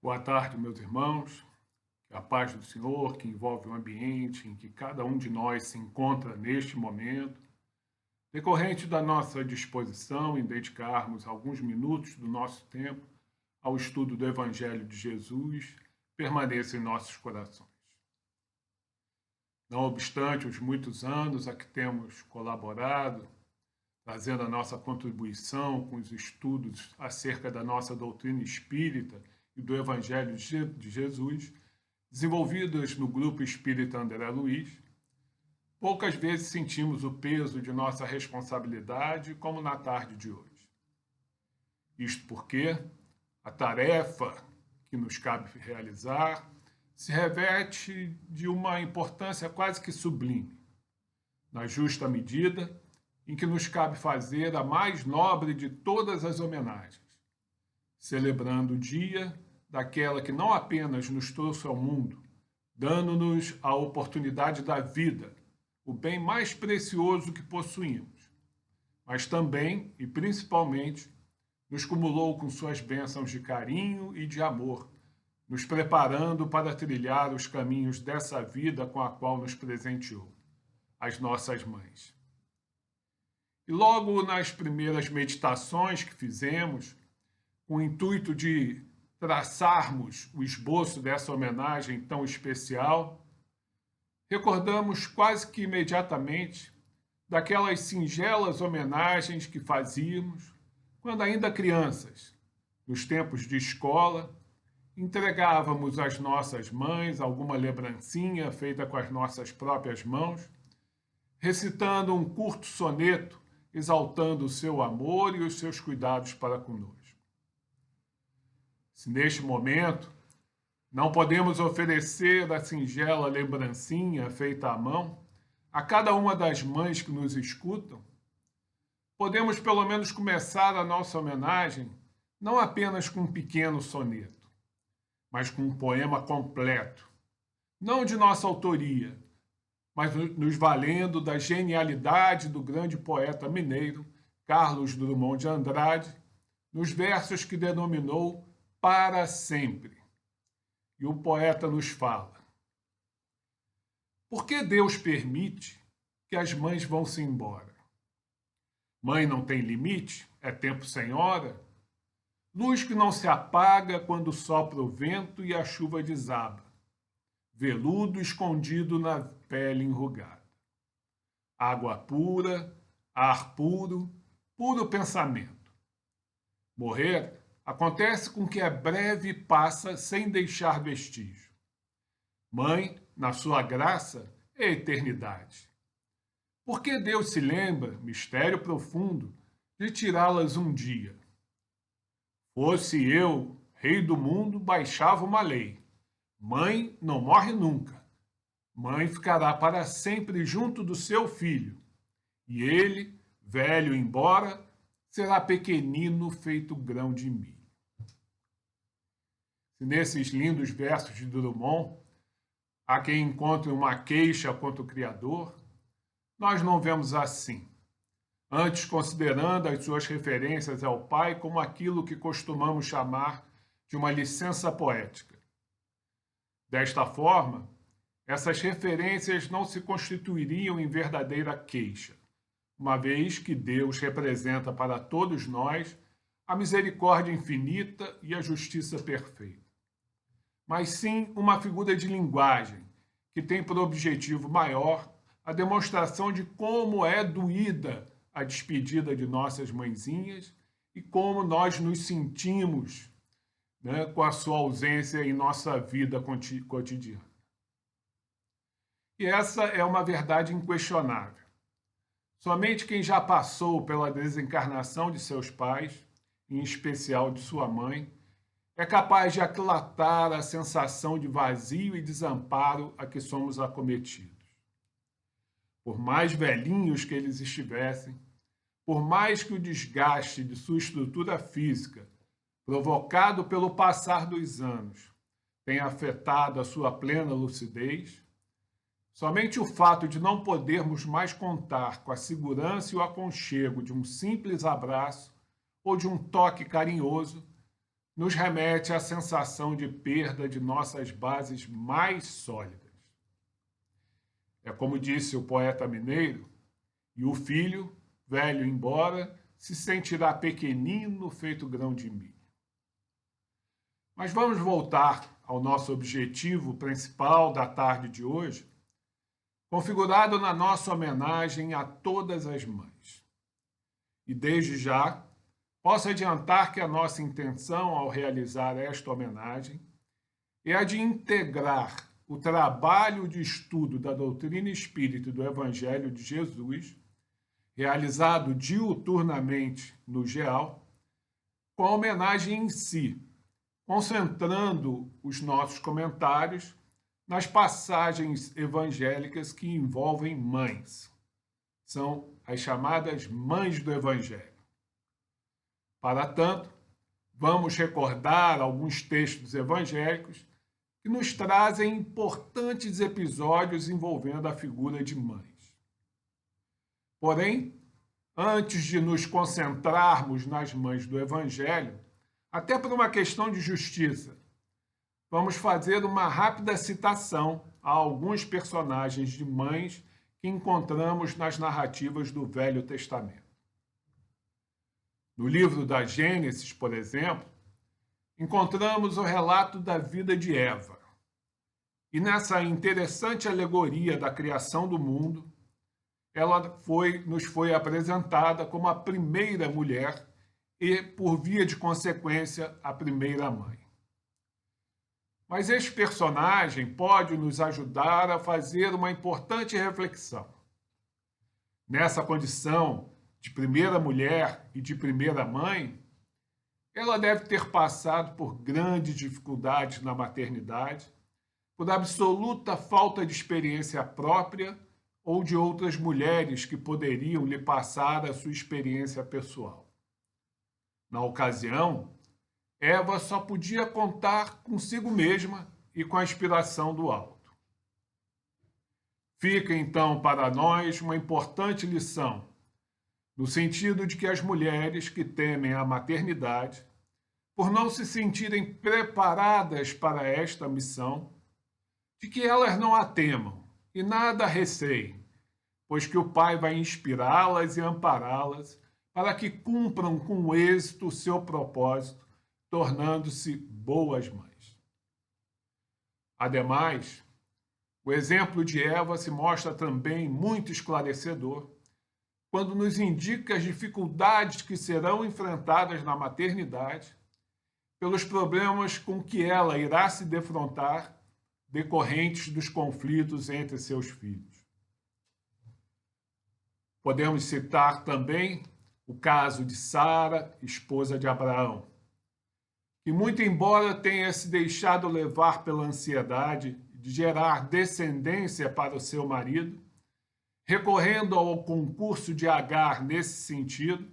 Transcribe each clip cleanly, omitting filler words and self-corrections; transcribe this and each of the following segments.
Boa tarde, meus irmãos. Que a paz do Senhor, que envolve o ambiente em que cada um de nós se encontra neste momento, decorrente da nossa disposição em dedicarmos alguns minutos do nosso tempo ao estudo do Evangelho de Jesus, permaneça em nossos corações. Não obstante os muitos anos a que temos colaborado, trazendo a nossa contribuição com os estudos acerca da nossa doutrina espírita e do Evangelho de Jesus, desenvolvidas no Grupo Espírita André Luiz, poucas vezes sentimos o peso de nossa responsabilidade como na tarde de hoje. Isto porque a tarefa que nos cabe realizar se reveste de uma importância quase que sublime, na justa medida em que nos cabe fazer a mais nobre de todas as homenagens, celebrando o dia daquela que não apenas nos trouxe ao mundo, dando-nos a oportunidade da vida, o bem mais precioso que possuímos, mas também e principalmente nos cumulou com suas bênçãos de carinho e de amor, nos preparando para trilhar os caminhos dessa vida com a qual nos presenteou, as nossas mães. E logo nas primeiras meditações que fizemos, com o intuito de traçarmos o esboço dessa homenagem tão especial, recordamos quase que imediatamente daquelas singelas homenagens que fazíamos quando ainda crianças, nos tempos de escola, entregávamos às nossas mães alguma lembrancinha feita com as nossas próprias mãos, recitando um curto soneto exaltando o seu amor e os seus cuidados para conosco. Se neste momento não podemos oferecer a singela lembrancinha feita à mão a cada uma das mães que nos escutam, podemos pelo menos começar a nossa homenagem não apenas com um pequeno soneto, mas com um poema completo, não de nossa autoria, mas nos valendo da genialidade do grande poeta mineiro Carlos Drummond de Andrade, nos versos que denominou Para Sempre. E o poeta nos fala: por que Deus permite que as mães vão-se embora? Mãe não tem limite? É tempo sem hora? Luz que não se apaga quando sopra o vento e a chuva desaba. Veludo escondido na pele enrugada. Água pura, ar puro, puro pensamento. Morrer acontece com que é breve e passa sem deixar vestígio. Mãe, na sua graça, é eternidade. Por que Deus se lembra, mistério profundo, de tirá-las um dia? Fosse eu, rei do mundo, baixava uma lei. Mãe não morre nunca. Mãe ficará para sempre junto do seu filho. E ele, velho embora, será pequenino feito grão de milho. Se nesses lindos versos de Drummond há quem encontre uma queixa contra o Criador, nós não vemos assim, antes considerando as suas referências ao Pai como aquilo que costumamos chamar de uma licença poética. Desta forma, essas referências não se constituiriam em verdadeira queixa, uma vez que Deus representa para todos nós a misericórdia infinita e a justiça perfeita. Mas sim uma figura de linguagem que tem por objetivo maior a demonstração de como é doída a despedida de nossas mãezinhas e como nós nos sentimos, né, com a sua ausência em nossa vida cotidiana. E essa é uma verdade inquestionável. Somente quem já passou pela desencarnação de seus pais, em especial de sua mãe, é capaz de aquilatar a sensação de vazio e desamparo a que somos acometidos. Por mais velhinhos que eles estivessem, por mais que o desgaste de sua estrutura física, provocado pelo passar dos anos, tenha afetado a sua plena lucidez, somente o fato de não podermos mais contar com a segurança e o aconchego de um simples abraço ou de um toque carinhoso nos remete à sensação de perda de nossas bases mais sólidas. É como disse o poeta mineiro, e o filho, velho embora, se sentirá pequenino feito grão de milho. Mas vamos voltar ao nosso objetivo principal da tarde de hoje, configurado na nossa homenagem a todas as mães. E desde já, posso adiantar que a nossa intenção ao realizar esta homenagem é a de integrar o trabalho de estudo da doutrina espírita e do Evangelho de Jesus, realizado diuturnamente no GEAL, com a homenagem em si, concentrando os nossos comentários nas passagens evangélicas que envolvem mães. São as chamadas mães do Evangelho. Para tanto, vamos recordar alguns textos evangélicos que nos trazem importantes episódios envolvendo a figura de mães. Porém, antes de nos concentrarmos nas mães do Evangelho, até por uma questão de justiça, vamos fazer uma rápida citação a alguns personagens de mães que encontramos nas narrativas do Velho Testamento. No livro da Gênesis, por exemplo, encontramos o relato da vida de Eva. E nessa interessante alegoria da criação do mundo, ela nos foi apresentada como a primeira mulher e, por via de consequência, a primeira mãe. Mas este personagem pode nos ajudar a fazer uma importante reflexão. Nessa condição de primeira mulher e de primeira mãe, ela deve ter passado por grandes dificuldades na maternidade, por absoluta falta de experiência própria ou de outras mulheres que poderiam lhe passar a sua experiência pessoal. Na ocasião, Eva só podia contar consigo mesma e com a inspiração do alto. Fica, então, para nós uma importante lição, no sentido de que as mulheres que temem a maternidade, por não se sentirem preparadas para esta missão, de que elas não a temam e nada receiem, pois que o Pai vai inspirá-las e ampará-las para que cumpram com êxito o seu propósito, tornando-se boas mães. Ademais, o exemplo de Eva se mostra também muito esclarecedor quando nos indica as dificuldades que serão enfrentadas na maternidade pelos problemas com que ela irá se defrontar decorrentes dos conflitos entre seus filhos. Podemos citar também o caso de Sara, esposa de Abraão, que, muito embora tenha se deixado levar pela ansiedade de gerar descendência para o seu marido, recorrendo ao concurso de Agar nesse sentido,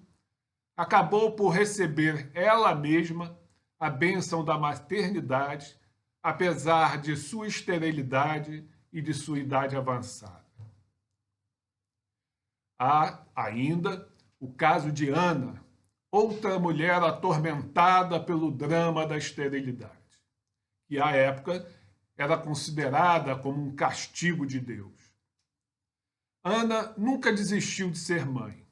acabou por receber ela mesma a bênção da maternidade, apesar de sua esterilidade e de sua idade avançada. Há ainda o caso de Ana, outra mulher atormentada pelo drama da esterilidade, que à época era considerada como um castigo de Deus. Ana nunca desistiu de ser mãe,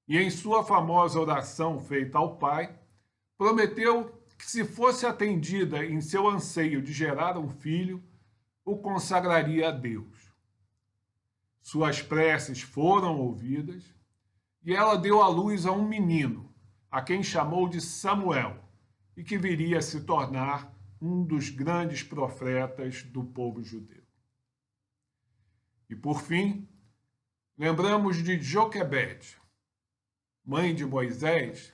e em sua famosa oração feita ao Pai, prometeu que, se fosse atendida em seu anseio de gerar um filho, o consagraria a Deus. Suas preces foram ouvidas e ela deu à luz a um menino, a quem chamou de Samuel, e que viria a se tornar um dos grandes profetas do povo judeu. E por fim, lembramos de Joquebede, mãe de Moisés,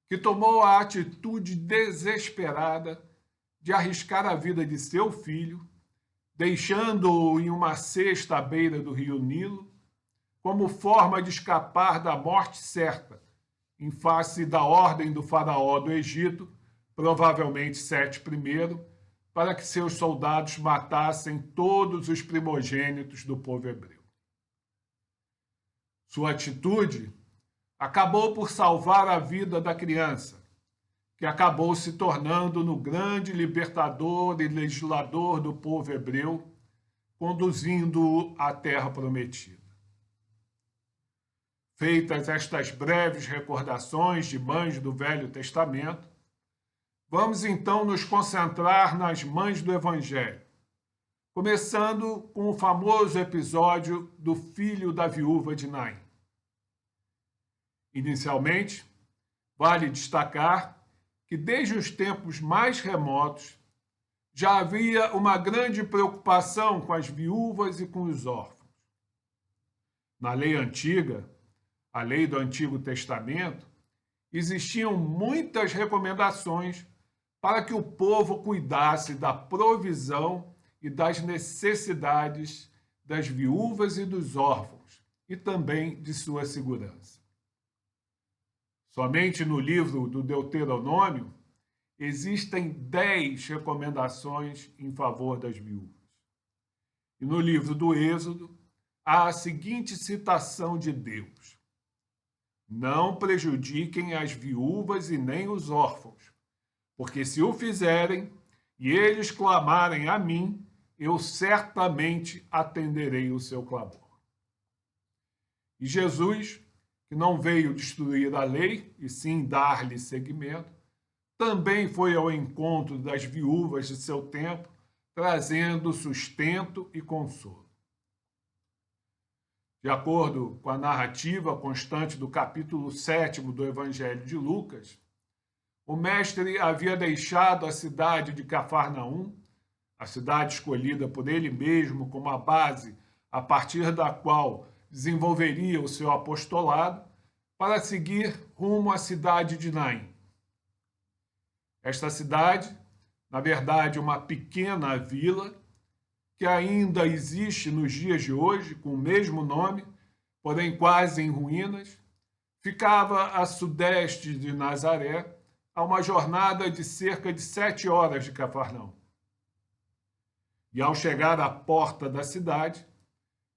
que tomou a atitude desesperada de arriscar a vida de seu filho, deixando-o em uma cesta à beira do rio Nilo, como forma de escapar da morte certa, em face da ordem do faraó do Egito, provavelmente Sete I, para que seus soldados matassem todos os primogênitos do povo hebreu. Sua atitude acabou por salvar a vida da criança, que acabou se tornando no grande libertador e legislador do povo hebreu, conduzindo-o à terra prometida. Feitas estas breves recordações de mães do Velho Testamento, vamos então nos concentrar nas mães do Evangelho, começando com o famoso episódio do filho da viúva de Naim. Inicialmente, vale destacar que desde os tempos mais remotos já havia uma grande preocupação com as viúvas e com os órfãos. Na lei antiga, a lei do Antigo Testamento, existiam muitas recomendações para que o povo cuidasse da provisão e das necessidades das viúvas e dos órfãos, e também de sua segurança. Somente no livro do Deuteronômio existem 10 recomendações em favor das viúvas. E no livro do Êxodo há a seguinte citação de Deus: não prejudiquem as viúvas e nem os órfãos, porque se o fizerem e eles clamarem a mim, eu certamente atenderei o seu clamor. E Jesus, que não veio destruir a lei, e sim dar-lhe seguimento, também foi ao encontro das viúvas de seu tempo, trazendo sustento e consolo. De acordo com a narrativa constante do capítulo 7 do Evangelho de Lucas, o mestre havia deixado a cidade de Cafarnaum, a cidade escolhida por ele mesmo como a base a partir da qual desenvolveria o seu apostolado, para seguir rumo à cidade de Naim. Esta cidade, na verdade, uma pequena vila, que ainda existe nos dias de hoje, com o mesmo nome, porém quase em ruínas, ficava a sudeste de Nazaré, a uma jornada de cerca de 7 horas de Cafarnaum. E ao chegar à porta da cidade,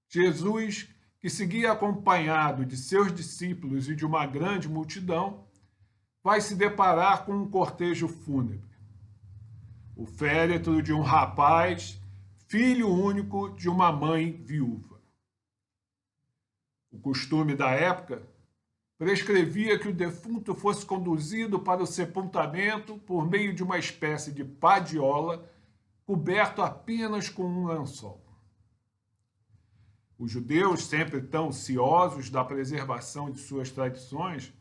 Jesus, que seguia acompanhado de seus discípulos e de uma grande multidão, vai se deparar com um cortejo fúnebre. O féretro de um rapaz, filho único de uma mãe viúva. O costume da época prescrevia que o defunto fosse conduzido para o sepultamento por meio de uma espécie de padiola coberto apenas com um lençol. Os judeus, sempre tão ciosos da preservação de suas tradições,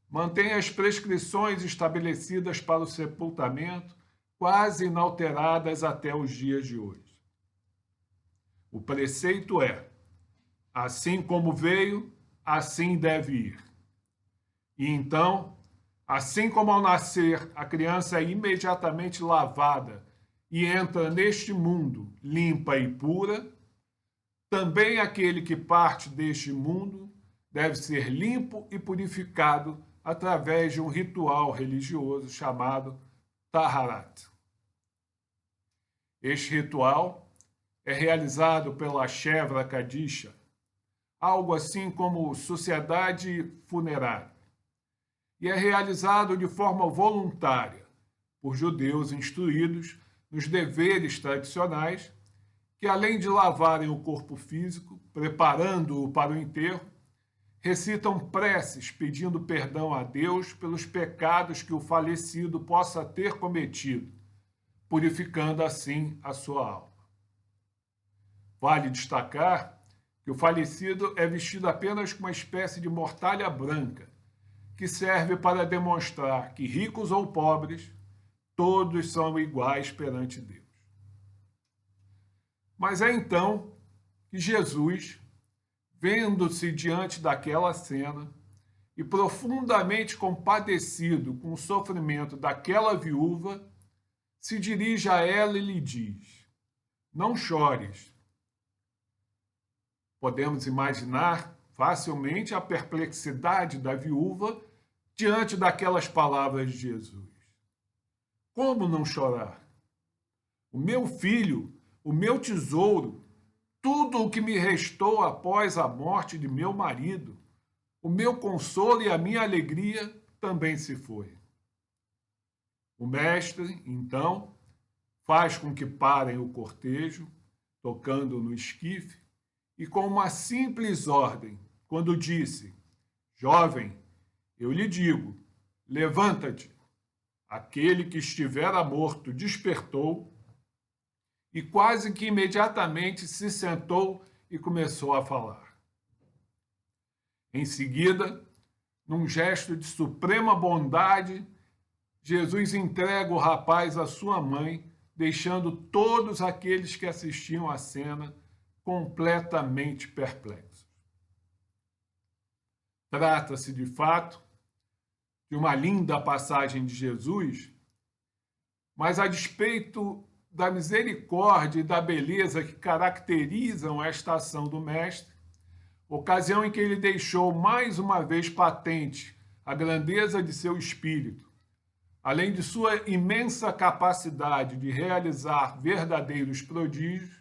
mantêm as prescrições estabelecidas para o sepultamento quase inalteradas até os dias de hoje. O preceito é: assim como veio, assim deve ir. E então, assim como ao nascer a criança é imediatamente lavada e entra neste mundo limpa e pura, também aquele que parte deste mundo deve ser limpo e purificado através de um ritual religioso chamado Taharat. Este ritual é realizado pela Shevra Kadisha, algo assim como sociedade funerária, e é realizado de forma voluntária por judeus instruídos nos deveres tradicionais, que além de lavarem o corpo físico, preparando-o para o enterro, recitam preces pedindo perdão a Deus pelos pecados que o falecido possa ter cometido, purificando assim a sua alma. Vale destacar que o falecido é vestido apenas com uma espécie de mortalha branca, que serve para demonstrar que, ricos ou pobres, todos são iguais perante Deus. Mas é então que Jesus, vendo-se diante daquela cena e profundamente compadecido com o sofrimento daquela viúva, se dirige a ela e lhe diz: não chores. Podemos imaginar facilmente a perplexidade da viúva diante daquelas palavras de Jesus. Como não chorar? O meu filho, o meu tesouro, tudo o que me restou após a morte de meu marido, o meu consolo e a minha alegria também se foi. O mestre, então, faz com que parem o cortejo, tocando no esquife, e com uma simples ordem, quando disse: Jovem, eu lhe digo, levanta-te. Aquele que estivera morto despertou e quase que imediatamente se sentou e começou a falar. Em seguida, num gesto de suprema bondade, Jesus entrega o rapaz à sua mãe, deixando todos aqueles que assistiam à cena completamente perplexos. Trata-se, de fato, de uma linda passagem de Jesus, mas a despeito da misericórdia e da beleza que caracterizam esta ação do Mestre, ocasião em que ele deixou mais uma vez patente a grandeza de seu espírito, além de sua imensa capacidade de realizar verdadeiros prodígios,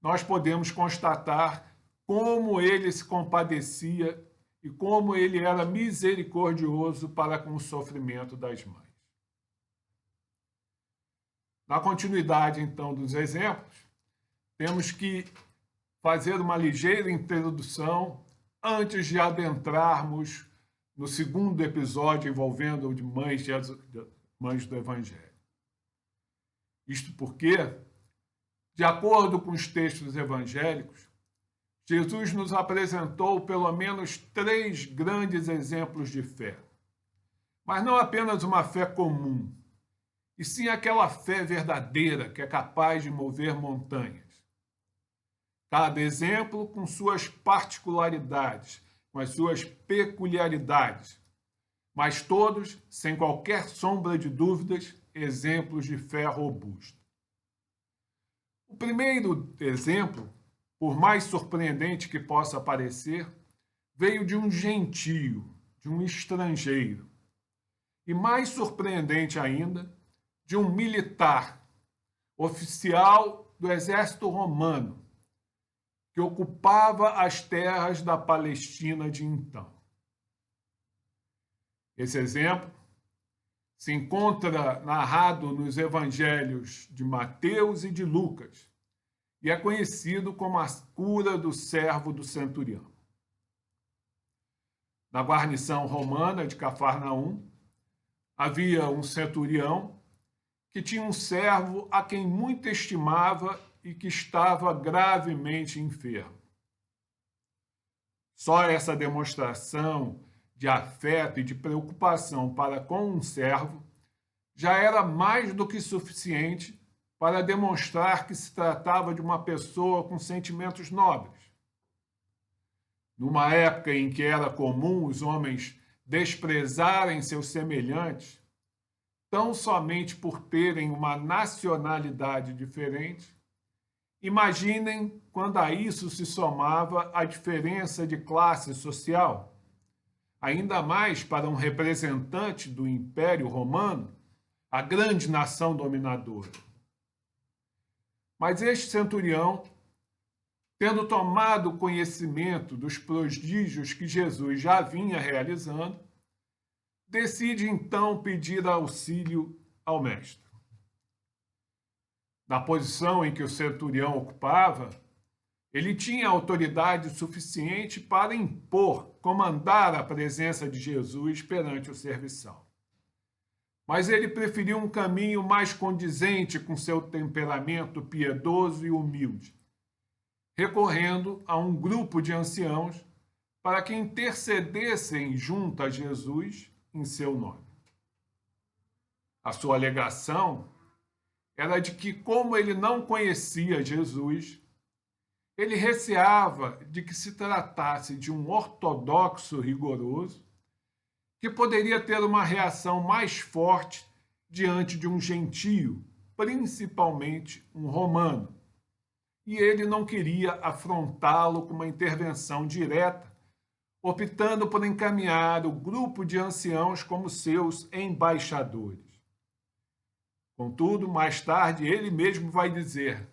nós podemos constatar como ele se compadecia e como ele era misericordioso para com o sofrimento das mães. Na continuidade, então, dos exemplos, temos que fazer uma ligeira introdução antes de adentrarmos no segundo episódio envolvendo de mães do Evangelho. Isto porque, de acordo com os textos evangélicos, Jesus nos apresentou pelo menos 3 grandes exemplos de fé. Mas não apenas uma fé comum, e sim aquela fé verdadeira que é capaz de mover montanhas. Cada exemplo com suas particularidades, com as suas peculiaridades, mas todos, sem qualquer sombra de dúvidas, exemplos de fé robusta. O primeiro exemplo, por mais surpreendente que possa parecer, veio de um gentio, de um estrangeiro. E mais surpreendente ainda, de um militar, oficial do exército romano, que ocupava as terras da Palestina de então. Esse exemplo se encontra narrado nos evangelhos de Mateus e de Lucas e é conhecido como a cura do servo do centurião. Na guarnição romana de Cafarnaum, havia um centurião que tinha um servo a quem muito estimava e que estava gravemente enfermo. Só essa demonstração de afeto e de preocupação para com um servo já era mais do que suficiente para demonstrar que se tratava de uma pessoa com sentimentos nobres. Numa época em que era comum os homens desprezarem seus semelhantes, tão somente por terem uma nacionalidade diferente, imaginem quando a isso se somava a diferença de classe social, ainda mais para um representante do Império Romano, a grande nação dominadora. Mas este centurião, tendo tomado conhecimento dos prodígios que Jesus já vinha realizando, decide então pedir auxílio ao mestre. Na posição em que o centurião ocupava, ele tinha autoridade suficiente para impor, comandar a presença de Jesus perante o serviçal. Mas ele preferiu um caminho mais condizente com seu temperamento piedoso e humilde, recorrendo a um grupo de anciãos para que intercedessem junto a Jesus em seu nome. A sua alegação era de que, como ele não conhecia Jesus, ele receava de que se tratasse de um ortodoxo rigoroso que poderia ter uma reação mais forte diante de um gentio, principalmente um romano. E ele não queria afrontá-lo com uma intervenção direta, optando por encaminhar o grupo de anciãos como seus embaixadores. Contudo, mais tarde, ele mesmo vai dizer: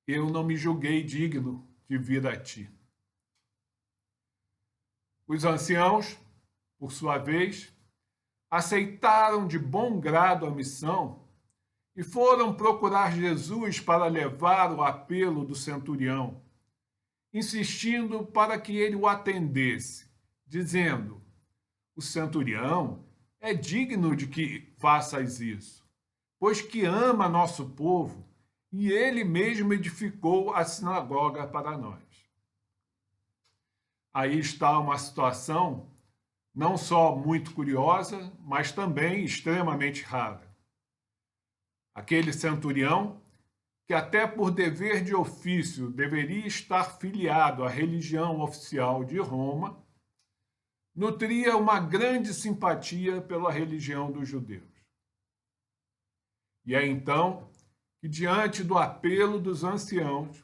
eu não me julguei digno de vir a ti. Os anciãos, por sua vez, aceitaram de bom grado a missão e foram procurar Jesus para levar o apelo do centurião, insistindo para que ele o atendesse, dizendo: o centurião é digno de que faças isso, pois que ama nosso povo e ele mesmo edificou a sinagoga para nós. Aí está uma situação não só muito curiosa, mas também extremamente rara. Aquele centurião, que até por dever de ofício deveria estar filiado à religião oficial de Roma, nutria uma grande simpatia pela religião dos judeus. E é então que, diante do apelo dos anciãos,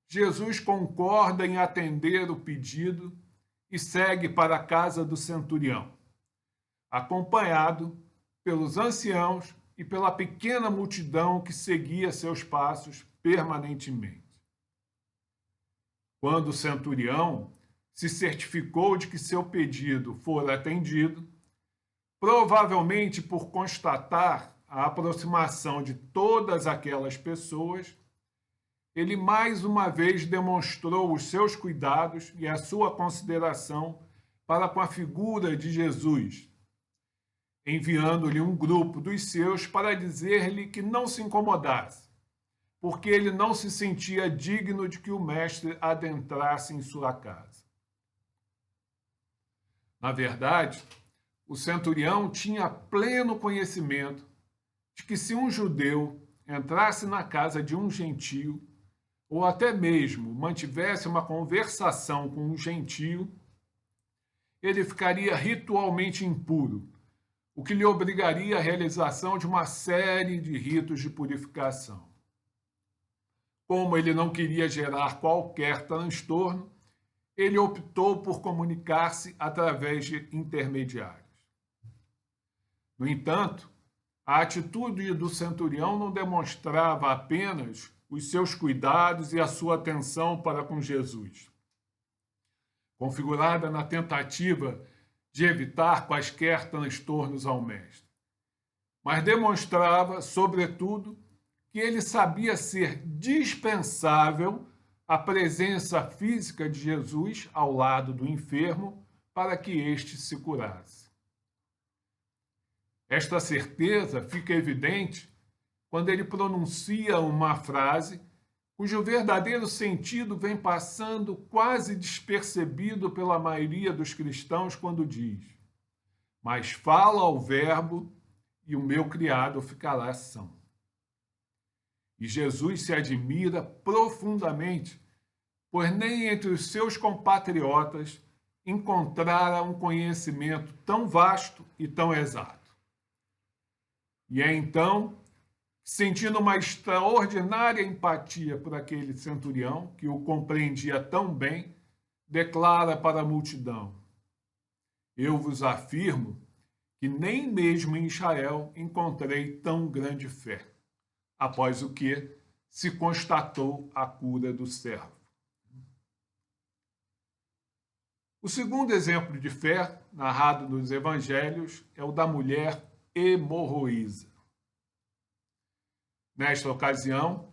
Jesus concorda em atender o pedido e segue para a casa do centurião, acompanhado pelos anciãos e pela pequena multidão que seguia seus passos permanentemente. Quando o centurião se certificou de que seu pedido fora atendido, provavelmente por constatar a aproximação de todas aquelas pessoas, ele mais uma vez demonstrou os seus cuidados e a sua consideração para com a figura de Jesus, enviando-lhe um grupo dos seus para dizer-lhe que não se incomodasse, porque ele não se sentia digno de que o mestre adentrasse em sua casa. Na verdade, o centurião tinha pleno conhecimento de que se um judeu entrasse na casa de um gentio, ou até mesmo mantivesse uma conversação com um gentio, ele ficaria ritualmente impuro, o que lhe obrigaria à realização de uma série de ritos de purificação. Como ele não queria gerar qualquer transtorno, ele optou por comunicar-se através de intermediários. No entanto, a atitude do centurião não demonstrava apenas os seus cuidados e a sua atenção para com Jesus, configurada na tentativa de evitar quaisquer transtornos ao mestre, mas demonstrava, sobretudo, que ele sabia ser dispensável a presença física de Jesus ao lado do enfermo para que este se curasse. Esta certeza fica evidente quando ele pronuncia uma frase cujo verdadeiro sentido vem passando quase despercebido pela maioria dos cristãos quando diz: mas fala ao verbo e o meu criado ficará são. E Jesus se admira profundamente, pois nem entre os seus compatriotas encontrara um conhecimento tão vasto e tão exato. E é então, sentindo uma extraordinária empatia por aquele centurião, que o compreendia tão bem, declara para a multidão: eu vos afirmo que nem mesmo em Israel encontrei tão grande fé, após o que se constatou a cura do servo. O segundo exemplo de fé, narrado nos evangelhos, é o da mulher hemorroísa. Nesta ocasião,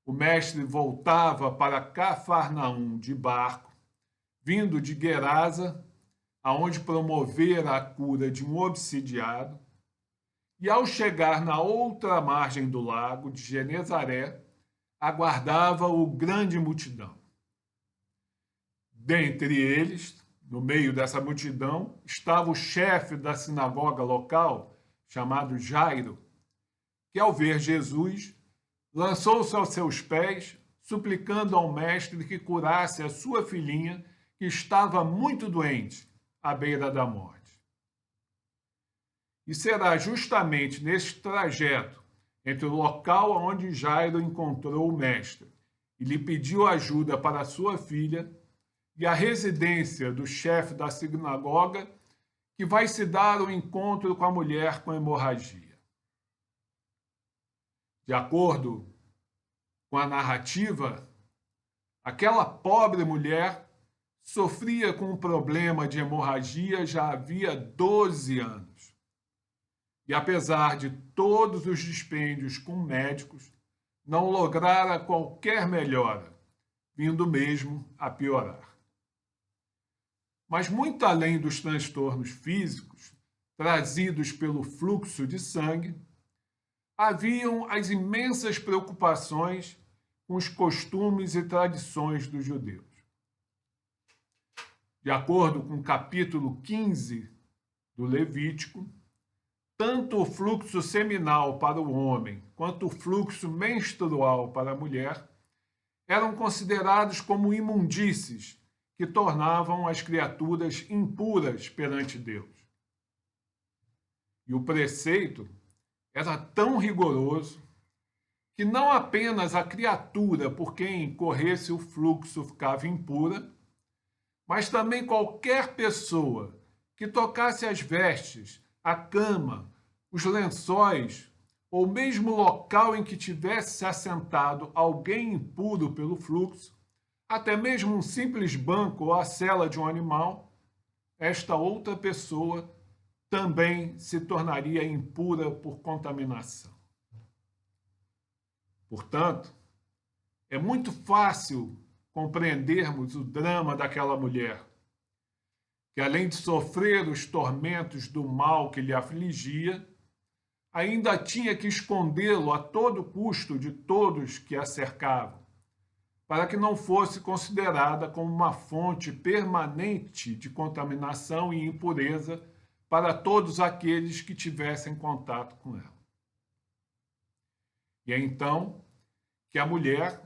o mestre voltava para Cafarnaum de barco, vindo de Gerasa, aonde promovera a cura de um obsidiado, e ao chegar na outra margem do lago de Genezaré, aguardava-o grande multidão. Dentre eles, no meio dessa multidão, estava o chefe da sinagoga local, chamado Jairo, que ao ver Jesus, lançou-se aos seus pés, suplicando ao mestre que curasse a sua filhinha, que estava muito doente, à beira da morte. E será justamente neste trajeto entre o local onde Jairo encontrou o mestre e lhe pediu ajuda para a sua filha e a residência do chefe da sinagoga que vai se dar o encontro com a mulher com hemorragia. De acordo com a narrativa, aquela pobre mulher sofria com um problema de hemorragia já havia 12 anos. E apesar de todos os dispêndios com médicos, não lograra qualquer melhora, vindo mesmo a piorar. Mas muito além dos transtornos físicos trazidos pelo fluxo de sangue, haviam as imensas preocupações com os costumes e tradições dos judeus. De acordo com o capítulo 15 do Levítico, tanto o fluxo seminal para o homem quanto o fluxo menstrual para a mulher eram considerados como imundícies que tornavam as criaturas impuras perante Deus. E o preceito era tão rigoroso que não apenas a criatura por quem corresse o fluxo ficava impura, mas também qualquer pessoa que tocasse as vestes, a cama, os lençóis, ou mesmo o local em que tivesse assentado alguém impuro pelo fluxo, até mesmo um simples banco ou a sela de um animal, esta outra pessoa também se tornaria impura por contaminação. Portanto, é muito fácil compreendermos o drama daquela mulher, que além de sofrer os tormentos do mal que lhe afligia, ainda tinha que escondê-lo a todo custo de todos que a cercavam, para que não fosse considerada como uma fonte permanente de contaminação e impureza para todos aqueles que tivessem contato com ela. E é então que a mulher,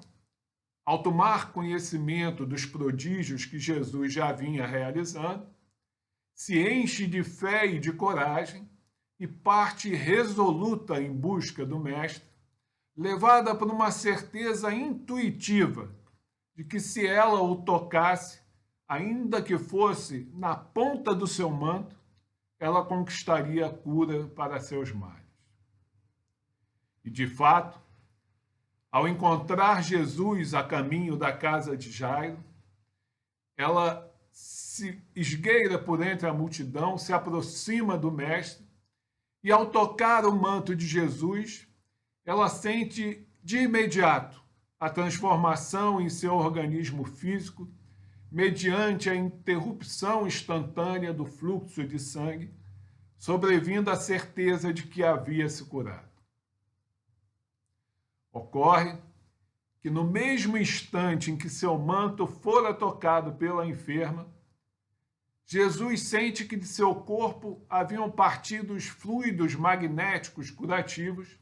ao tomar conhecimento dos prodígios que Jesus já vinha realizando, se enche de fé e de coragem e parte resoluta em busca do Mestre, levada por uma certeza intuitiva de que se ela o tocasse, ainda que fosse na ponta do seu manto, ela conquistaria a cura para seus males. E, de fato, ao encontrar Jesus a caminho da casa de Jairo, ela se esgueira por entre a multidão, se aproxima do Mestre, e ao tocar o manto de Jesus, ela sente de imediato a transformação em seu organismo físico, mediante a interrupção instantânea do fluxo de sangue, sobrevindo a certeza de que havia se curado. Ocorre que no mesmo instante em que seu manto fora tocado pela enferma, Jesus sente que de seu corpo haviam partido os fluidos magnéticos curativos,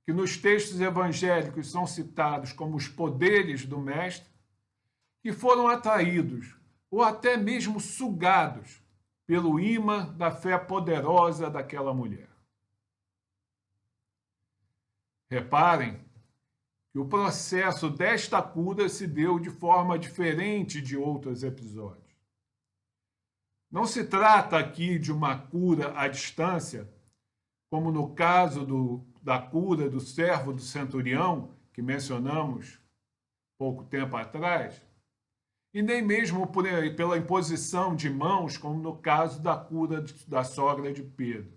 que nos textos evangélicos são citados como os poderes do Mestre, que foram atraídos ou até mesmo sugados pelo imã da fé poderosa daquela mulher. Reparem que o processo desta cura se deu de forma diferente de outros episódios. Não se trata aqui de uma cura à distância, como no caso da cura do servo do centurião, que mencionamos pouco tempo atrás, e nem mesmo pela imposição de mãos, como no caso da cura da sogra de Pedro,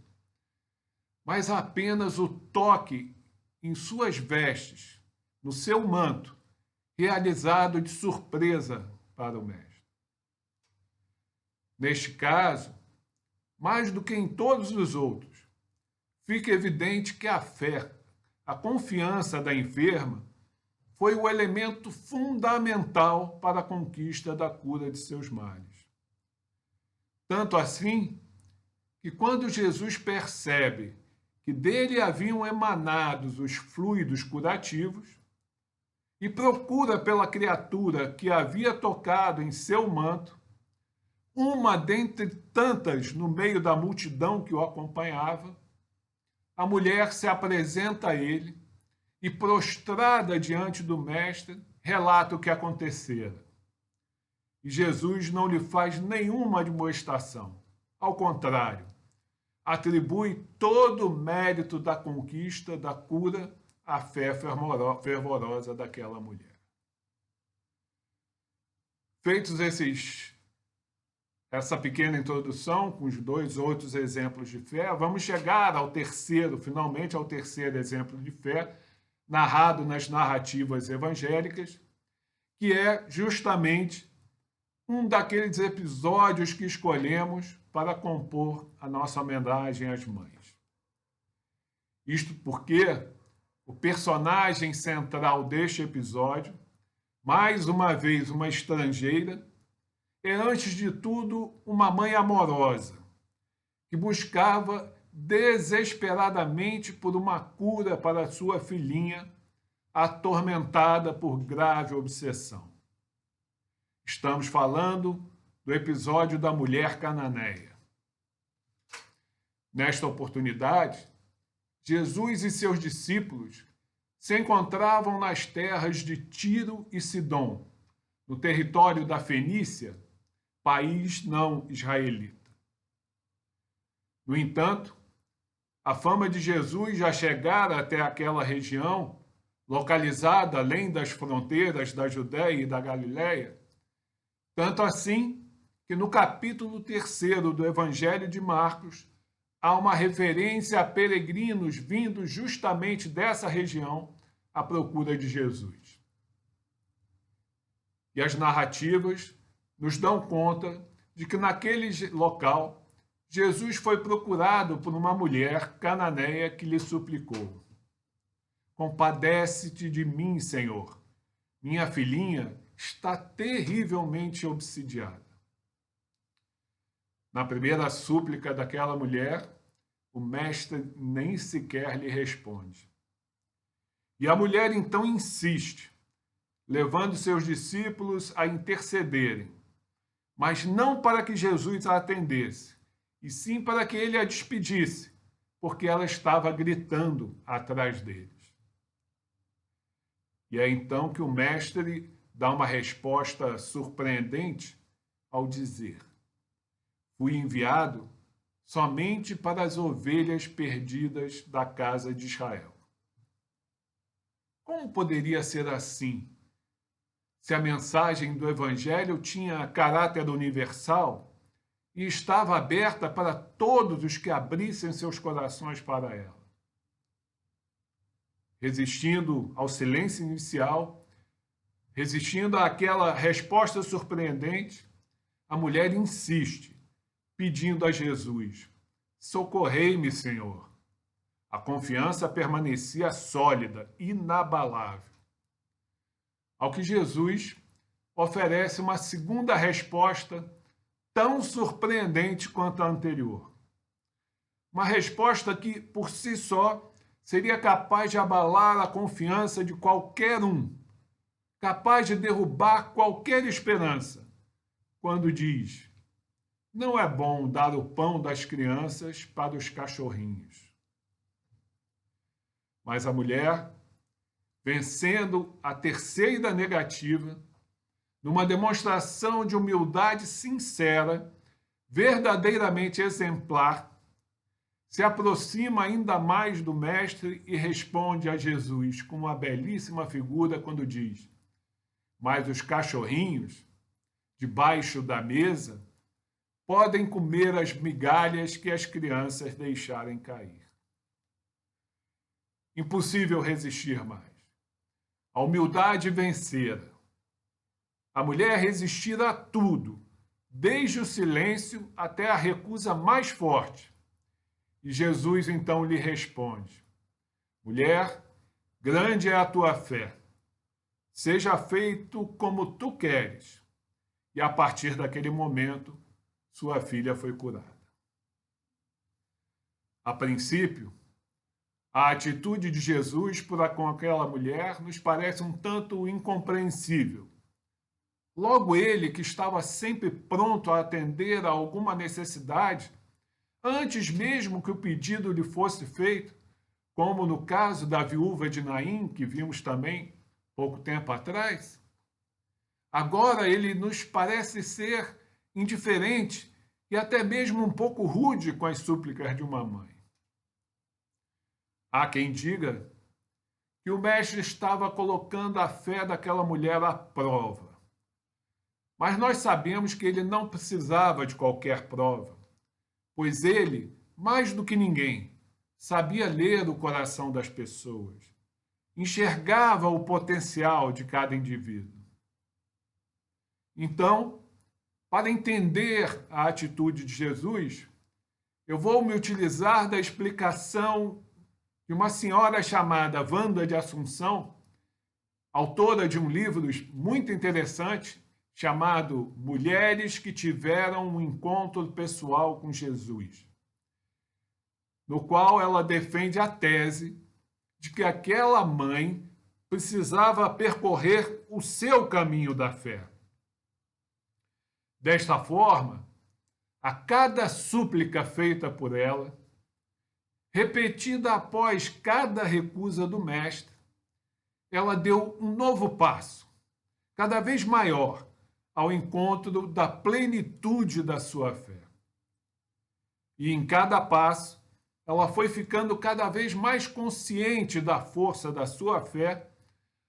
mas apenas o toque em suas vestes, no seu manto, realizado de surpresa para o Mestre. Neste caso, mais do que em todos os outros, fica evidente que a fé, a confiança da enferma, foi o elemento fundamental para a conquista da cura de seus males. Tanto assim, que quando Jesus percebe que dele haviam emanados os fluidos curativos, e procura pela criatura que havia tocado em seu manto, uma dentre tantas no meio da multidão que o acompanhava, a mulher se apresenta a ele e, prostrada diante do Mestre, relata o que acontecera. E Jesus não lhe faz nenhuma admoestação. Ao contrário, atribui todo o mérito da conquista, da cura, à fé fervorosa daquela mulher. Feitos essa pequena introdução, com os dois outros exemplos de fé, vamos chegar finalmente ao terceiro exemplo de fé, narrado nas narrativas evangélicas, que é justamente um daqueles episódios que escolhemos para compor a nossa homenagem às mães. Isto porque o personagem central deste episódio, mais uma vez uma estrangeira, é, antes de tudo, uma mãe amorosa, que buscava desesperadamente por uma cura para sua filhinha, atormentada por grave obsessão. Estamos falando do episódio da mulher cananeia. Nesta oportunidade, Jesus e seus discípulos se encontravam nas terras de Tiro e Sidom, no território da Fenícia, país não israelita. No entanto, a fama de Jesus já chegara até aquela região, localizada além das fronteiras da Judéia e da Galiléia, tanto assim que no capítulo 3 do Evangelho de Marcos há uma referência a peregrinos vindos justamente dessa região à procura de Jesus. E as narrativas nos dão conta de que naquele local Jesus foi procurado por uma mulher cananeia que lhe suplicou: "Compadece-te de mim, Senhor. Minha filhinha está terrivelmente obsidiada." Na primeira súplica daquela mulher, o mestre nem sequer lhe responde. E a mulher então insiste, levando seus discípulos a intercederem, mas não para que Jesus a atendesse, e sim para que ele a despedisse, porque ela estava gritando atrás deles. E é então que o mestre dá uma resposta surpreendente ao dizer: "Fui enviado somente para as ovelhas perdidas da casa de Israel." Como poderia ser assim, se a mensagem do Evangelho tinha caráter universal e estava aberta para todos os que abrissem seus corações para ela? Resistindo ao silêncio inicial, resistindo àquela resposta surpreendente, a mulher insiste, pedindo a Jesus: "Socorrei-me, Senhor." A confiança permanecia sólida, inabalável. Ao que Jesus oferece uma segunda resposta tão surpreendente quanto a anterior. Uma resposta que, por si só, seria capaz de abalar a confiança de qualquer um, capaz de derrubar qualquer esperança, quando diz: "Não é bom dar o pão das crianças para os cachorrinhos." Mas a mulher, vencendo a terceira negativa, numa demonstração de humildade sincera, verdadeiramente exemplar, se aproxima ainda mais do mestre e responde a Jesus com uma belíssima figura quando diz: "Mas os cachorrinhos, debaixo da mesa, podem comer as migalhas que as crianças deixarem cair." Impossível resistir mais. A humildade vencera. A mulher resistira a tudo, desde o silêncio até a recusa mais forte. E Jesus então lhe responde: "Mulher, grande é a tua fé. Seja feito como tu queres." E a partir daquele momento, sua filha foi curada. A princípio, a atitude de Jesus para com aquela mulher nos parece um tanto incompreensível. Logo ele, que estava sempre pronto a atender a alguma necessidade, antes mesmo que o pedido lhe fosse feito, como no caso da viúva de Naim, que vimos também pouco tempo atrás, agora ele nos parece ser indiferente e até mesmo um pouco rude com as súplicas de uma mãe. Há quem diga que o mestre estava colocando a fé daquela mulher à prova. Mas nós sabemos que ele não precisava de qualquer prova, pois ele, mais do que ninguém, sabia ler o coração das pessoas, enxergava o potencial de cada indivíduo. Então, para entender a atitude de Jesus, eu vou me utilizar da explicação de uma senhora chamada Wanda de Assunção, autora de um livro muito interessante chamado Mulheres que Tiveram um Encontro Pessoal com Jesus, no qual ela defende a tese de que aquela mãe precisava percorrer o seu caminho da fé. Desta forma, a cada súplica feita por ela, repetida após cada recusa do mestre, ela deu um novo passo, cada vez maior, ao encontro da plenitude da sua fé. E em cada passo, ela foi ficando cada vez mais consciente da força da sua fé,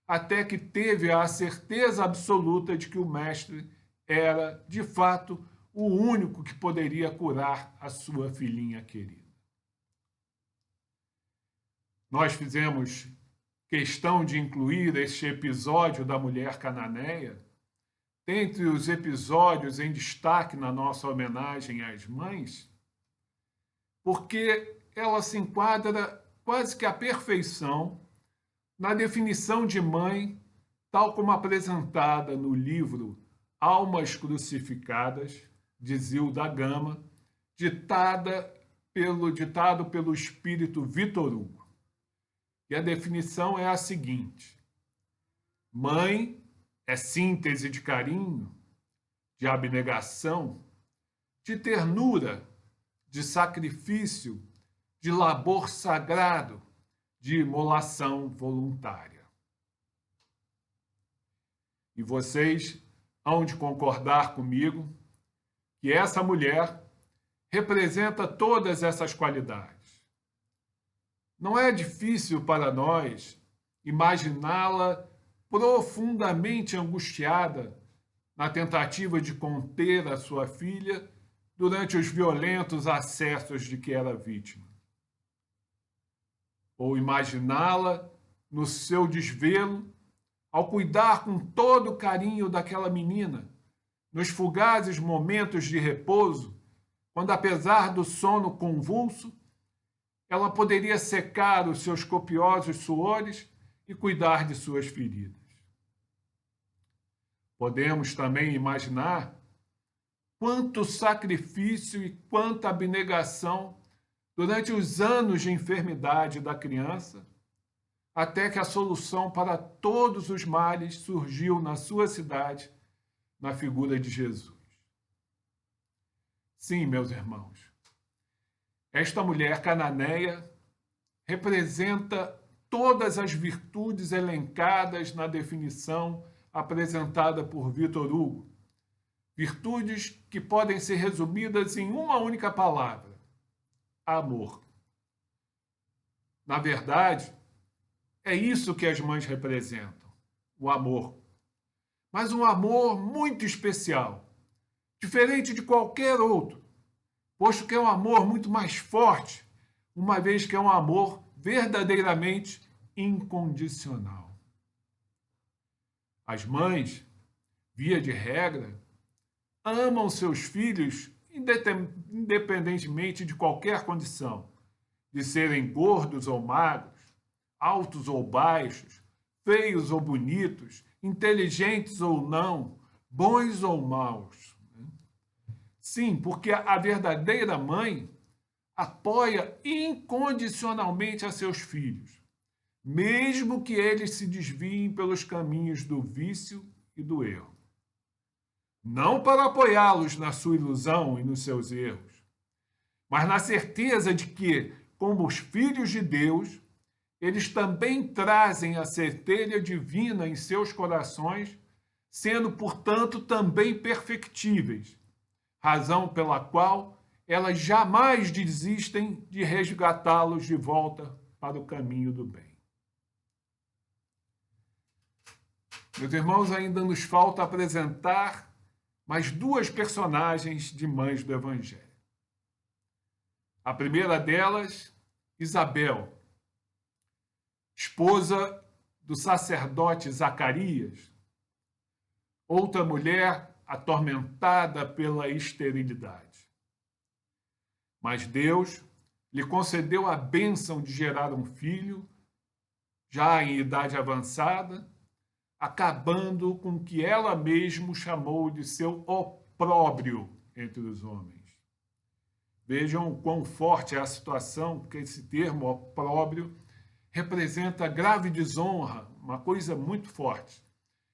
até que teve a certeza absoluta de que o mestre era, de fato, o único que poderia curar a sua filhinha querida. Nós fizemos questão de incluir este episódio da mulher cananeia dentre os episódios em destaque na nossa homenagem às mães, porque ela se enquadra quase que à perfeição na definição de mãe, tal como apresentada no livro Almas Crucificadas, de Zilda Gama, ditado pelo espírito Vitor Hugo. E a definição é a seguinte: mãe é síntese de carinho, de abnegação, de ternura, de sacrifício, de labor sagrado, de imolação voluntária. E vocês hão de concordar comigo que essa mulher representa todas essas qualidades. Não é difícil para nós imaginá-la profundamente angustiada na tentativa de conter a sua filha durante os violentos acessos de que era vítima. Ou imaginá-la no seu desvelo, ao cuidar com todo carinho daquela menina, nos fugazes momentos de repouso, quando, apesar do sono convulso, ela poderia secar os seus copiosos suores e cuidar de suas feridas. Podemos também imaginar quanto sacrifício e quanta abnegação durante os anos de enfermidade da criança, até que a solução para todos os males surgiu na sua cidade, na figura de Jesus. Sim, meus irmãos, esta mulher cananeia representa todas as virtudes elencadas na definição apresentada por Vitor Hugo, virtudes que podem ser resumidas em uma única palavra: amor. Na verdade, é isso que as mães representam, o amor. Mas um amor muito especial, diferente de qualquer outro, posto que é um amor muito mais forte, uma vez que é um amor verdadeiramente incondicional. As mães, via de regra, amam seus filhos independentemente de qualquer condição, de serem gordos ou magros, altos ou baixos, feios ou bonitos, inteligentes ou não, bons ou maus. Sim, porque a verdadeira mãe apoia incondicionalmente a seus filhos, mesmo que eles se desviem pelos caminhos do vício e do erro. Não para apoiá-los na sua ilusão e nos seus erros, mas na certeza de que, como os filhos de Deus, eles também trazem a centelha divina em seus corações, sendo, portanto, também perfectíveis, razão pela qual elas jamais desistem de resgatá-los de volta para o caminho do bem. Meus irmãos, ainda nos falta apresentar mais duas personagens de mães do Evangelho. A primeira delas, Isabel, esposa do sacerdote Zacarias, outra mulher atormentada pela esterilidade. Mas Deus lhe concedeu a bênção de gerar um filho, já em idade avançada, acabando com o que ela mesma chamou de seu opróbrio entre os homens. Vejam quão forte é a situação, porque esse termo opróbrio representa grave desonra, uma coisa muito forte.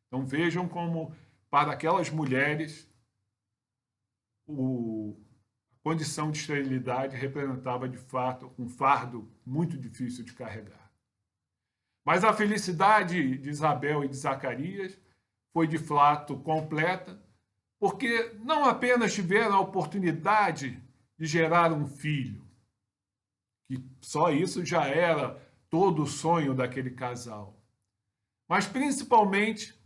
Então vejam como, para aquelas mulheres, a condição de esterilidade representava, de fato, um fardo muito difícil de carregar. Mas a felicidade de Isabel e de Zacarias foi, de fato, completa, porque não apenas tiveram a oportunidade de gerar um filho, que só isso já era todo o sonho daquele casal, mas principalmente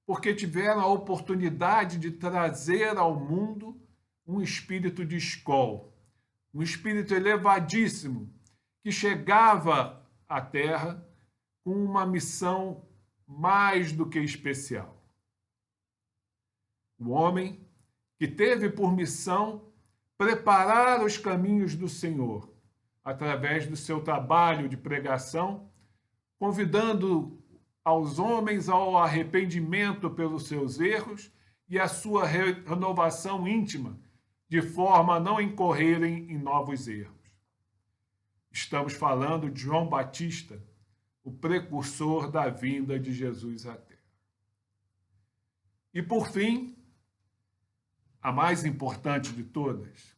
porque tiveram a oportunidade de trazer ao mundo um espírito de escola, um espírito elevadíssimo que chegava à Terra com uma missão mais do que especial. O homem que teve por missão preparar os caminhos do Senhor, através do seu trabalho de pregação, convidando aos homens ao arrependimento pelos seus erros e à sua renovação íntima, de forma a não incorrerem em novos erros. Estamos falando de João Batista, o precursor da vinda de Jesus à Terra. E, por fim, a mais importante de todas,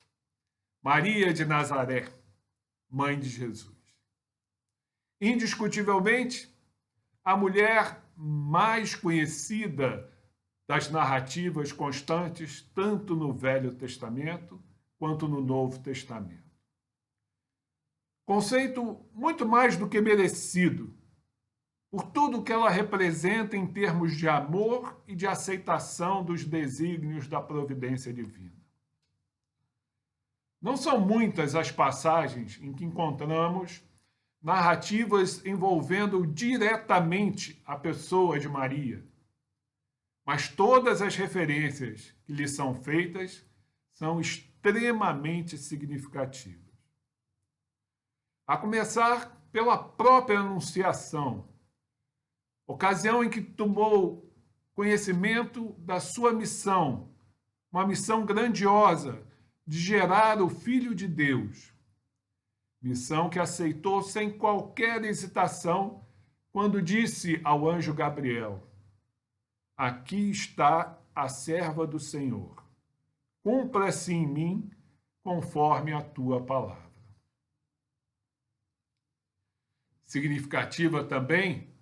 Maria de Nazaré, mãe de Jesus. Indiscutivelmente, a mulher mais conhecida das narrativas constantes, tanto no Velho Testamento quanto no Novo Testamento. Conceito muito mais do que merecido, por tudo que ela representa em termos de amor e de aceitação dos desígnios da providência divina. Não são muitas as passagens em que encontramos narrativas envolvendo diretamente a pessoa de Maria, mas todas as referências que lhe são feitas são extremamente significativas. A começar pela própria Anunciação, ocasião em que tomou conhecimento da sua missão, uma missão grandiosa de gerar o Filho de Deus. Missão que aceitou sem qualquer hesitação quando disse ao anjo Gabriel: aqui está a serva do Senhor. Cumpra-se em mim conforme a tua palavra. Significativa também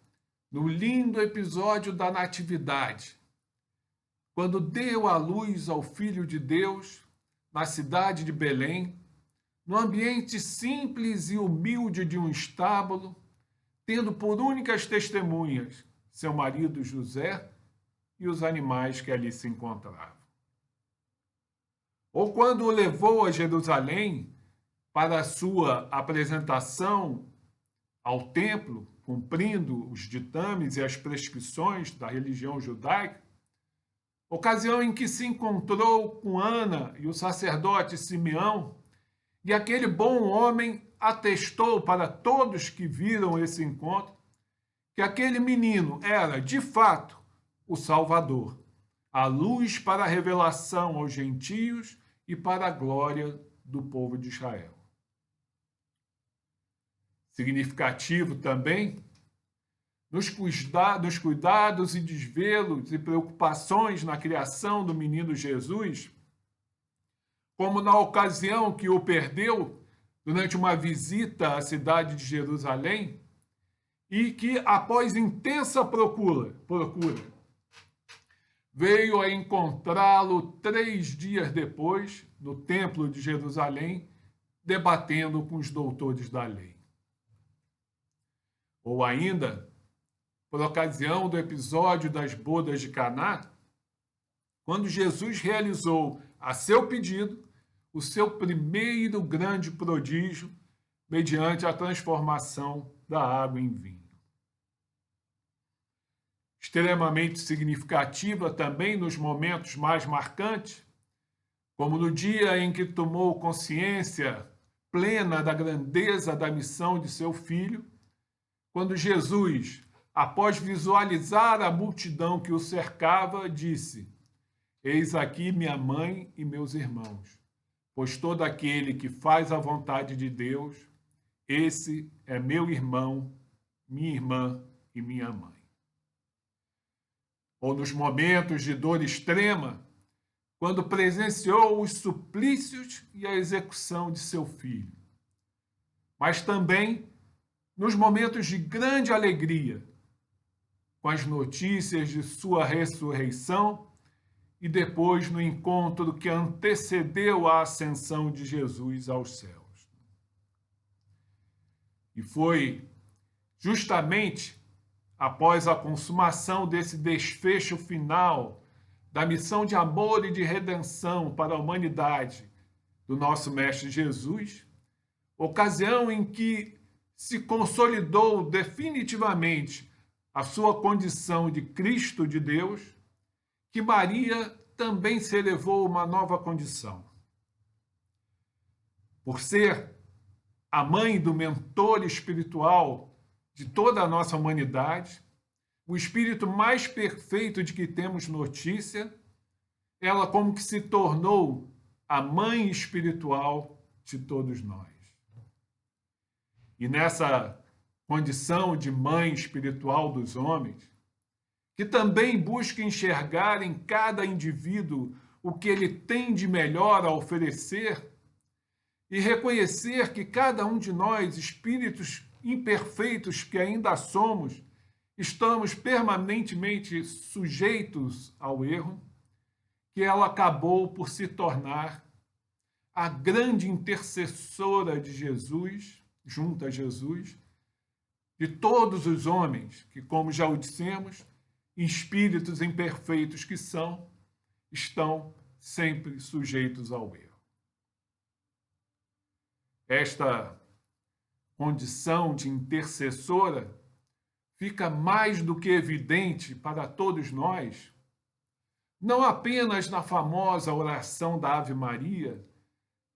no lindo episódio da Natividade, quando deu à luz ao Filho de Deus na cidade de Belém, no ambiente simples e humilde de um estábulo, tendo por únicas testemunhas seu marido José e os animais que ali se encontravam. Ou quando o levou a Jerusalém para a sua apresentação ao templo, cumprindo os ditames e as prescrições da religião judaica, ocasião em que se encontrou com Ana e o sacerdote Simeão, e aquele bom homem atestou para todos que viram esse encontro que aquele menino era, de fato, o Salvador, a luz para a revelação aos gentios e para a glória do povo de Israel. Significativo também nos cuidados e desvelos e preocupações na criação do menino Jesus, como na ocasião que o perdeu durante uma visita à cidade de Jerusalém, e que, após intensa procura, veio a encontrá-lo 3 dias depois, no Templo de Jerusalém, debatendo com os doutores da lei. Ou ainda, por ocasião do episódio das bodas de Caná, quando Jesus realizou, a seu pedido, o seu primeiro grande prodígio, mediante a transformação da água em vinho. Extremamente significativa também nos momentos mais marcantes, como no dia em que tomou consciência plena da grandeza da missão de seu filho, quando Jesus, após visualizar a multidão que o cercava, disse: Eis aqui minha mãe e meus irmãos, pois todo aquele que faz a vontade de Deus, esse é meu irmão, minha irmã e minha mãe. Ou nos momentos de dor extrema, quando presenciou os suplícios e a execução de seu filho. Mas também nos momentos de grande alegria, com as notícias de sua ressurreição e depois no encontro que antecedeu a ascensão de Jesus aos céus. E foi justamente após a consumação desse desfecho final da missão de amor e de redenção para a humanidade do nosso Mestre Jesus, ocasião em que se consolidou definitivamente a sua condição de Cristo de Deus, que Maria também se elevou a uma nova condição. Por ser a mãe do mentor espiritual de toda a nossa humanidade, o espírito mais perfeito de que temos notícia, ela como que se tornou a mãe espiritual de todos nós. E nessa condição de mãe espiritual dos homens, que também busca enxergar em cada indivíduo o que ele tem de melhor a oferecer e reconhecer que cada um de nós, espíritos imperfeitos que ainda somos, estamos permanentemente sujeitos ao erro, que ela acabou por se tornar a grande intercessora de Jesus, junto a Jesus, de todos os homens que, como já o dissemos, espíritos imperfeitos que são, estão sempre sujeitos ao erro. Esta condição de intercessora fica mais do que evidente para todos nós, não apenas na famosa oração da Ave Maria,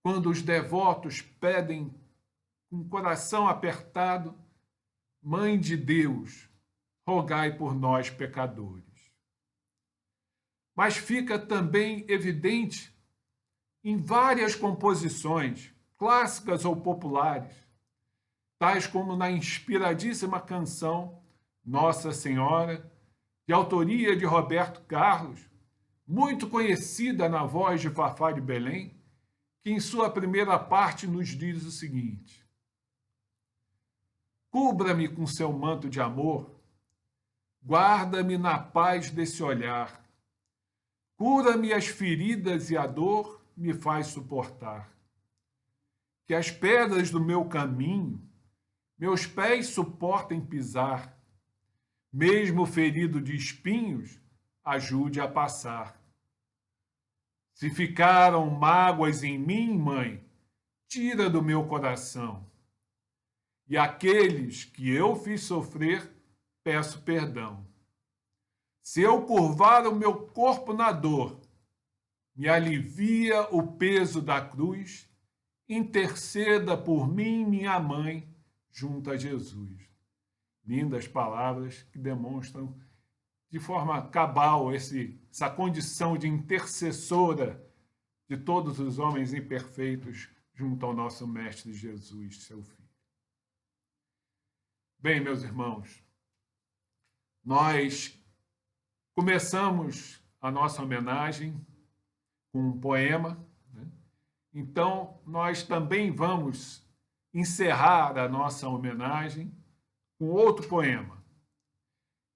quando os devotos pedem com o coração apertado: Mãe de Deus, rogai por nós, pecadores. Mas fica também evidente em várias composições, clássicas ou populares, tais como na inspiradíssima canção Nossa Senhora, de autoria de Roberto Carlos, muito conhecida na voz de Fafá de Belém, que em sua primeira parte nos diz o seguinte: Cubra-me com seu manto de amor, guarda-me na paz desse olhar, cura-me as feridas e a dor me faz suportar. Que as pedras do meu caminho meus pés suportem pisar, mesmo ferido de espinhos, ajude a passar. Se ficaram mágoas em mim, mãe, tira do meu coração. E aqueles que eu fiz sofrer, peço perdão. Se eu curvar o meu corpo na dor, me alivia o peso da cruz, interceda por mim, minha mãe, junto a Jesus. Lindas palavras que demonstram de forma cabal essa condição de intercessora de todos os homens imperfeitos junto ao nosso Mestre Jesus, seu Filho. Bem, meus irmãos, nós começamos a nossa homenagem com um poema, né? Então, nós também vamos encerrar a nossa homenagem com outro poema,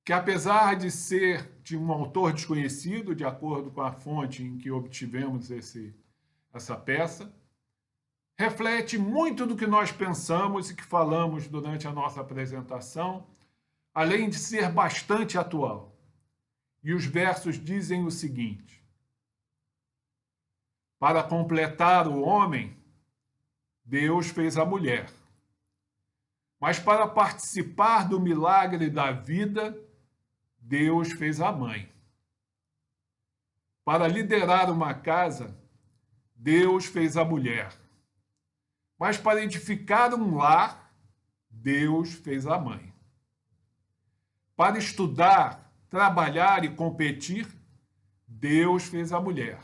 que apesar de ser de um autor desconhecido, de acordo com a fonte em que obtivemos essa peça, reflete muito do que nós pensamos e que falamos durante a nossa apresentação, além de ser bastante atual. E os versos dizem o seguinte: Para completar o homem, Deus fez a mulher. Mas para participar do milagre da vida, Deus fez a mãe. Para liderar uma casa, Deus fez a mulher. Mas para edificar um lar, Deus fez a mãe. Para estudar, trabalhar e competir, Deus fez a mulher.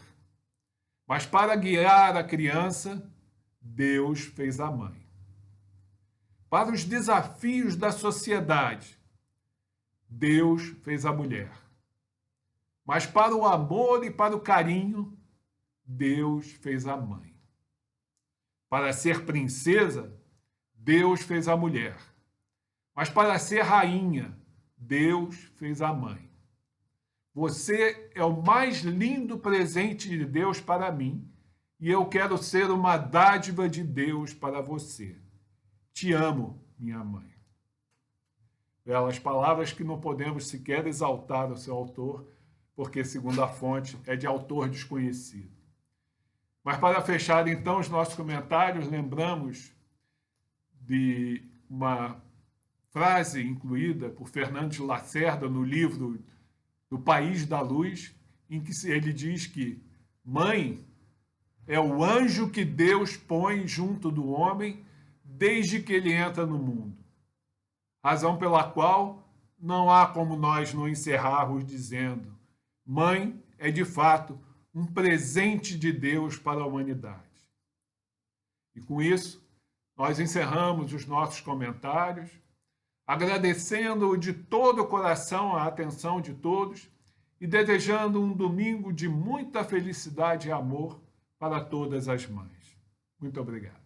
Mas para guiar a criança, Deus fez a mãe. Para os desafios da sociedade, Deus fez a mulher. Mas para o amor e para o carinho, Deus fez a mãe. Para ser princesa, Deus fez a mulher. Mas para ser rainha, Deus fez a mãe. Você é o mais lindo presente de Deus para mim e eu quero ser uma dádiva de Deus para você. Te amo, minha mãe. Belas palavras que não podemos sequer exaltar o seu autor, porque, segundo a fonte, é de autor desconhecido. Mas para fechar, então, os nossos comentários, lembramos de uma frase incluída por Fernando de Lacerda no livro do País da Luz, em que ele diz que mãe é o anjo que Deus põe junto do homem desde que ele entra no mundo. Razão pela qual não há como nós não encerrarmos dizendo: mãe é de fato um presente de Deus para a humanidade. E com isso, nós encerramos os nossos comentários, agradecendo de todo o coração a atenção de todos e desejando um domingo de muita felicidade e amor para todas as mães. Muito obrigado.